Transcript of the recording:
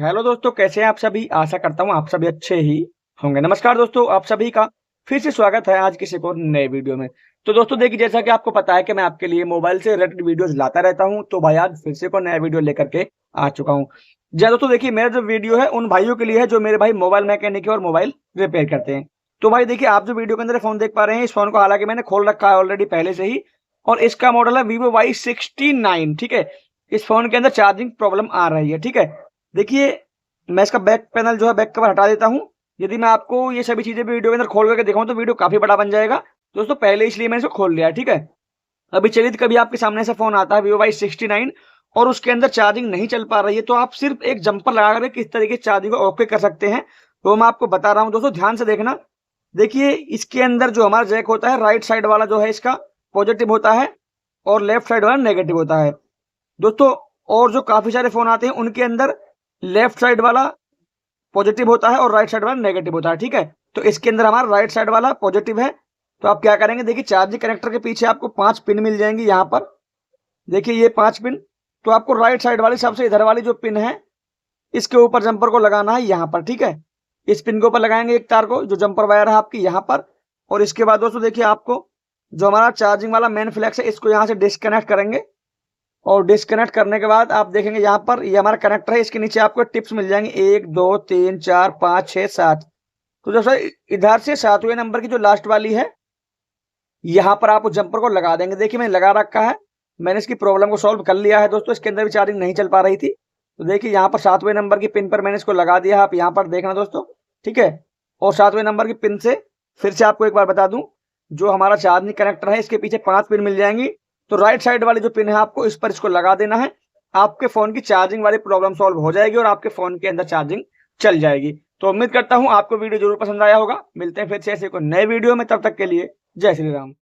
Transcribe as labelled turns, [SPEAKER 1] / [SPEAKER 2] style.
[SPEAKER 1] Hello दोस्तों, कैसे हैं आप सभी। आशा करता हूँ आप सभी अच्छे ही होंगे। नमस्कार दोस्तों, आप सभी का फिर से स्वागत है आज किसी और नए वीडियो में। तो दोस्तों देखिए, जैसा कि आपको पता है कि मैं आपके लिए मोबाइल से रिलेटेड वीडियोस लाता रहता हूं, तो भाई आज फिर से कोई नया वीडियो लेकर के आ चुका हूं। जी हाँ दोस्तों, देखिए मेरा जो वीडियो है उन भाइयों के लिए है जो मेरे भाई मोबाइल मैकेनिक है और मोबाइल रिपेयर करते हैं। तो भाई देखिए, आप जो वीडियो के अंदर फोन देख पा रहे हैं, इस फोन को हालांकि मैंने खोल रखा है ऑलरेडी पहले से ही, और इसका मॉडल है Vivo Y69। ठीक है, इस फोन के अंदर चार्जिंग प्रॉब्लम आ रही है। ठीक है, देखिए मैं इसका बैक पैनल जो है, बैक कवर हटा देता हूँ। यदि मैं आपको ये सभी चीजें भी वीडियो के अंदर खोल करके दिखाऊं तो वीडियो काफी बड़ा बन जाएगा दोस्तों, पहले इसलिए मैंने इसको खोल लिया है। ठीक है, अभी चलिए, कभी आपके सामने ऐसा फोन आता है Vivo Y69 और उसके अंदर चार्जिंग नहीं चल पा रही है, तो आप सिर्फ एक जंपर लगा करके किस तरीके से चार्जिंग को ओके कर सकते हैं, तो मैं आपको बता रहा हूँ दोस्तों, ध्यान से देखना। देखिए, इसके अंदर जो हमारा जैक होता है, राइट साइड वाला जो है इसका पॉजिटिव होता है और लेफ्ट साइड वाला नेगेटिव होता है दोस्तों। और जो काफी सारे फोन आते हैं उनके अंदर लेफ्ट साइड वाला पॉजिटिव होता है और राइट साइड वाला नेगेटिव होता है। ठीक है, तो इसके अंदर हमारा राइट साइड वाला पॉजिटिव है। तो आप क्या करेंगे, देखिए चार्जिंग कनेक्टर के पीछे आपको 5 पिन मिल जाएंगी यहाँ पर। देखिए ये 5 पिन, तो आपको राइट साइड वाली सबसे इधर वाली जो पिन है, इसके ऊपर जंपर को लगाना है यहाँ पर। ठीक है, इस पिन के ऊपर लगाएंगे एक तार को, जो जंपर वायर है आपकी यहाँ पर। और इसके बाद दोस्तों देखिए, आपको जो हमारा चार्जिंग वाला मेन फ्लैक्स है, इसको यहाँ से डिस्कनेक्ट करेंगे। और डिस्कनेक्ट करने के बाद आप देखेंगे यहाँ पर ये हमारा कनेक्टर है, इसके नीचे आपको टिप्स मिल जाएंगे 1 2 3 4 5 6 7। तो जैसे इधर से 7वें नंबर की जो लास्ट वाली है, यहाँ पर आप उस जंपर को लगा देंगे। देखिए मैंने लगा रखा है, मैंने इसकी प्रॉब्लम को सॉल्व कर लिया है दोस्तों। इसके अंदर भी चार्जिंग नहीं चल पा रही थी, तो देखिए यहाँ पर 7वें नंबर की पिन पर मैंने इसको लगा दिया, आप यहाँ पर देखना दोस्तों। ठीक है, और 7वें नंबर की पिन से फिर से आपको एक बार बता दूं, जो हमारा चार्जिंग कनेक्टर है इसके पीछे 5 पिन मिल जाएंगी। तो राइट साइड वाली जो पिन है आपको इस पर इसको लगा देना है, आपके फोन की चार्जिंग वाली प्रॉब्लम सॉल्व हो जाएगी और आपके फोन के अंदर चार्जिंग चल जाएगी। तो उम्मीद करता हूं आपको वीडियो जरूर पसंद आया होगा। मिलते हैं फिर से ऐसे कोई नए वीडियो में, तब तक के लिए जय श्री राम।